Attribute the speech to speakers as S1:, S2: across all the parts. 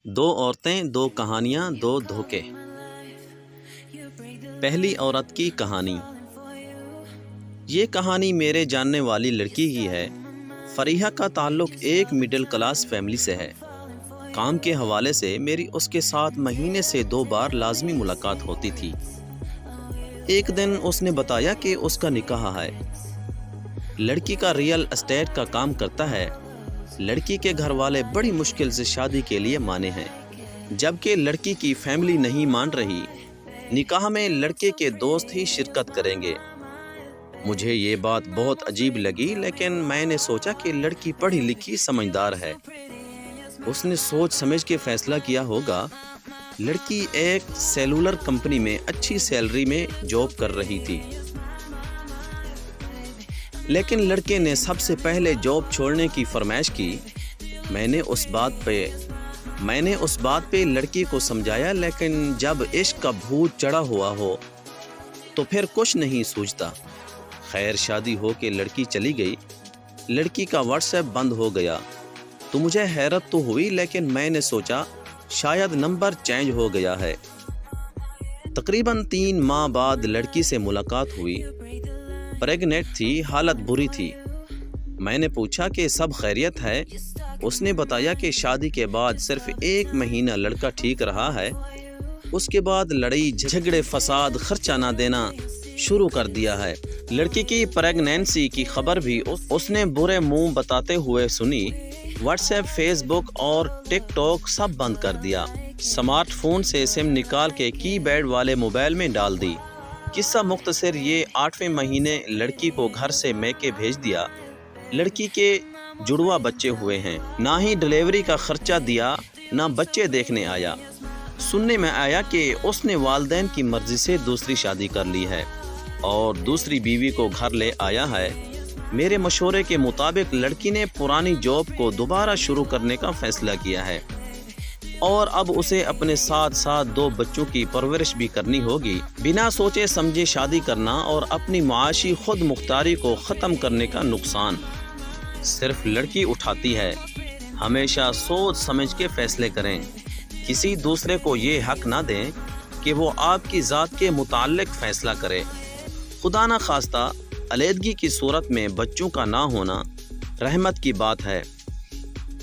S1: दो औरतें, दो कहानियाँ, दो धोखे। पहली औरत की कहानी। ये कहानी मेरे जानने वाली लड़की की है। फरीहा का ताल्लुक एक मिडिल क्लास फैमिली से है। काम के हवाले से मेरी उसके साथ महीने से 2 बार लाजमी मुलाकात होती थी। एक दिन उसने बताया कि उसका निकाह है। लड़की का रियल एस्टेट का काम करता है। लड़की के घर वाले बड़ी मुश्किल से शादी के लिए माने हैं, जबकि लड़की की फैमिली नहीं मान रही। निकाह में लड़के के दोस्त ही शिरकत करेंगे। मुझे ये बात बहुत अजीब लगी, लेकिन मैंने सोचा कि लड़की पढ़ी लिखी समझदार है, उसने सोच समझ के फैसला किया होगा। लड़की एक सेलुलर कंपनी में अच्छी सैलरी में जॉब कर रही थी, लेकिन लड़के ने सबसे पहले जॉब छोड़ने की फरमाइश की। मैंने उस बात पे लड़की को समझाया, लेकिन जब इश्क का भूत चढ़ा हुआ हो तो फिर कुछ नहीं सूझता। खैर, शादी हो के लड़की चली गई। लड़की का व्हाट्सएप बंद हो गया तो मुझे हैरत तो हुई, लेकिन मैंने सोचा शायद नंबर चेंज हो गया है। तकरीबन 3 माह बाद लड़की से मुलाकात हुई। प्रेग्नेंट थी, हालत बुरी थी। मैंने पूछा कि सब खैरियत है। उसने बताया कि शादी के बाद सिर्फ 1 महीना लड़का ठीक रहा है, उसके बाद लड़ाई झगड़े फसाद खर्चा ना देना शुरू कर दिया है। लड़की की प्रेगनेंसी की खबर भी उसने बुरे मुंह बताते हुए सुनी। व्हाट्सएप, फेसबुक और टिकटॉक सब बंद कर दिया। स्मार्टफोन से सिम निकाल के कीपैड वाले मोबाइल में डाल दी। किस्सा मुख्तसर ये, 8वें महीने लड़की को घर से मैके भेज दिया। लड़की के जुड़वा बच्चे हुए हैं। ना ही डिलीवरी का खर्चा दिया, ना बच्चे देखने आया। सुनने में आया कि उसने वालिदैन की मर्जी से दूसरी शादी कर ली है और दूसरी बीवी को घर ले आया है। मेरे मशवरे के मुताबिक लड़की ने पुरानी जॉब को दोबारा शुरू करने का फैसला किया है और अब उसे अपने साथ साथ 2 बच्चों की परवरिश भी करनी होगी। बिना सोचे समझे शादी करना और अपनी माशी खुद मुख्तारी को ख़त्म करने का नुकसान सिर्फ लड़की उठाती है। हमेशा सोच समझ के फैसले करें। किसी दूसरे को ये हक ना दें कि वो आपकी ज़ात के मुताल्लिक फ़ैसला करे। खुदा ना खास्ता अलहदगी की सूरत में बच्चों का ना होना रहमत की बात है।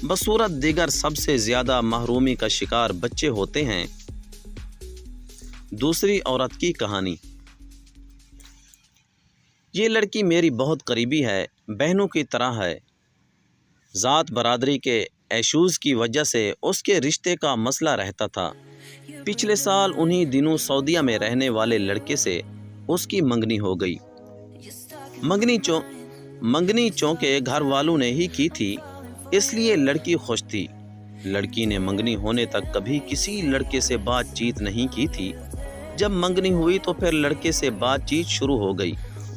S1: बसूरत दीगर सबसे ज़्यादा महरूमी का शिकार बच्चे होते हैं। दूसरी औरत की कहानी। ये लड़की मेरी बहुत करीबी है, बहनों की तरह है। ज़ात बरादरी के इश्यूज़ की वजह से उसके रिश्ते का मसला रहता था। पिछले साल उन्हीं दिनों सऊदीया में रहने वाले लड़के से उसकी मंगनी हो गई। मंगनी चौंके घर वालों ने ही की थी, इसलिए लड़की खुश थी। लड़की ने मंगनी होने तक कभी किसी लड़के से बातचीत नहीं की थी। जब मंगनी हुई तो फिर लड़के से बातचीत शुरू हो गई।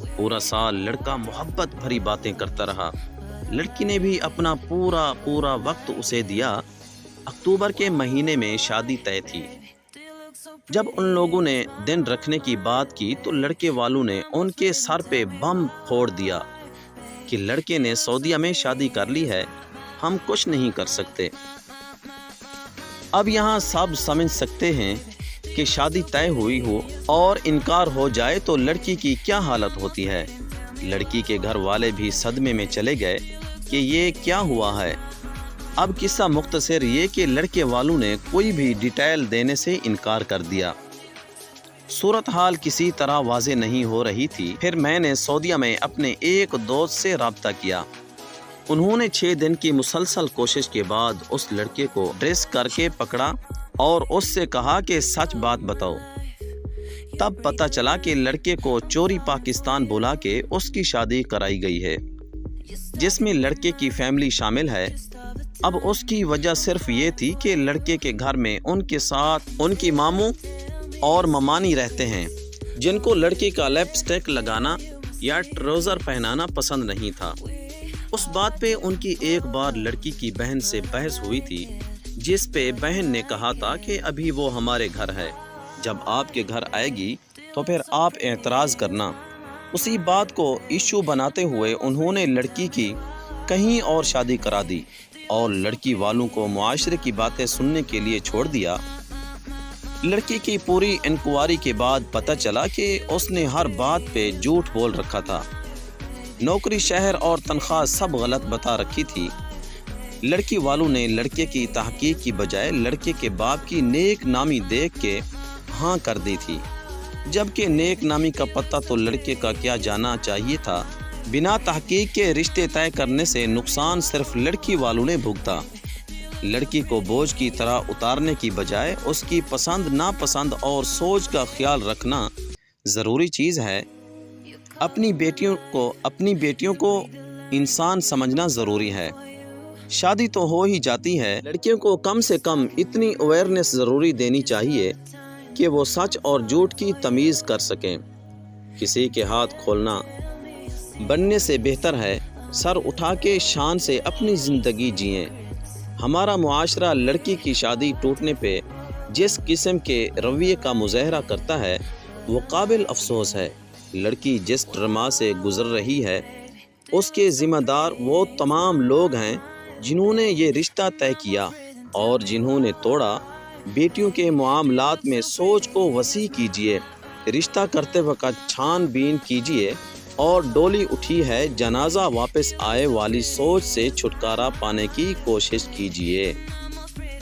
S1: पूरा साल लड़का मोहब्बत भरी बातें करता रहा। लड़की ने भी अपना पूरा वक्त उसे दिया। अक्टूबर के महीने में शादी तय थी। जब उन लोगों ने दिन रखने की बात की तो लड़के वालों ने उनके सर पे बम फोड़ दिया कि लड़के ने सऊदीया में शादी कर ली है, हम कुछ नहीं कर सकते। अब यहाँ सब समझ सकते हैं कि शादी तय हुई हो और इनकार हो जाए तो लड़की की क्या हालत होती है। लड़की के घर वाले भी सदमे में चले गए कि ये क्या हुआ है। अब किस्सा मुख्तसर ये कि लड़के वालों ने कोई भी डिटेल देने से इनकार कर दिया। सूरत हाल किसी तरह वाज़े नहीं हो रही थी। फिर मैंने सऊदीया में अपने एक दोस्त से रब्ता किया। उन्होंने 6 दिन की मुसलसल कोशिश के बाद उस लड़के को ट्रेस करके पकड़ा और उससे कहा कि सच बात बताओ। तब पता चला कि लड़के को चोरी पाकिस्तान बुला के उसकी शादी कराई गई है, जिसमें लड़के की फैमिली शामिल है। अब उसकी वजह सिर्फ ये थी कि लड़के के घर में उनके साथ उनकी मामू और ममानी रहते हैं, जिनको लड़की का लिपस्टिक लगाना या ट्राउज़र पहनाना पसंद नहीं था। उस बात पे उनकी एक बार लड़की की बहन से बहस हुई थी, जिस पे बहन ने कहा था कि अभी वो हमारे घर है, जब आपके घर आएगी तो फिर आप एतराज़ करना। उसी बात को इशू बनाते हुए उन्होंने लड़की की कहीं और शादी करा दी। اور لڑکی والوں کو معاشرے کی باتیں سننے کے لیے چھوڑ دیا۔ لڑکی کی پوری انکوائری کے بعد پتہ چلا کہ اس نے ہر بات پہ جھوٹ بول رکھا تھا۔ نوکری، شہر اور تنخواہ سب غلط بتا رکھی تھی۔ لڑکی والوں نے لڑکے کی تحقیق کی بجائے لڑکے کے باپ کی نیک نامی دیکھ کے ہاں کر دی تھی، جبکہ نیک نامی کا پتہ تو لڑکے کا کیا جانا چاہیے تھا۔ بنا تحقیق کے رشتے طے کرنے سے نقصان صرف لڑکی والوں نے بھگتا۔ لڑکی کو بوجھ کی طرح اتارنے کی بجائے اس کی پسند ناپسند اور سوچ کا خیال رکھنا ضروری چیز ہے۔ اپنی بیٹیوں کو انسان سمجھنا ضروری ہے۔ شادی تو ہو ہی جاتی ہے، لڑکیوں کو کم سے کم اتنی اویئرنیس ضروری دینی چاہیے کہ وہ سچ اور جھوٹ کی تمیز کر سکیں۔ کسی کے ہاتھ کھولنا بننے سے بہتر ہے سر اٹھا کے شان سے اپنی زندگی جئیں۔ ہمارا معاشرہ لڑکی کی شادی ٹوٹنے پہ جس قسم کے رویے کا مظاہرہ کرتا ہے وہ قابل افسوس ہے۔ لڑکی جس ڈرما سے گزر رہی ہے اس کے ذمہ دار وہ تمام لوگ ہیں جنہوں نے یہ رشتہ طے کیا اور جنہوں نے توڑا۔ بیٹیوں کے معاملات میں سوچ کو وسیع کیجیے، رشتہ کرتے وقت چھان بین کیجیے اور ڈولی اٹھی ہے جنازہ واپس آئے والی سوچ سے چھٹکارا پانے کی کوشش کیجیے۔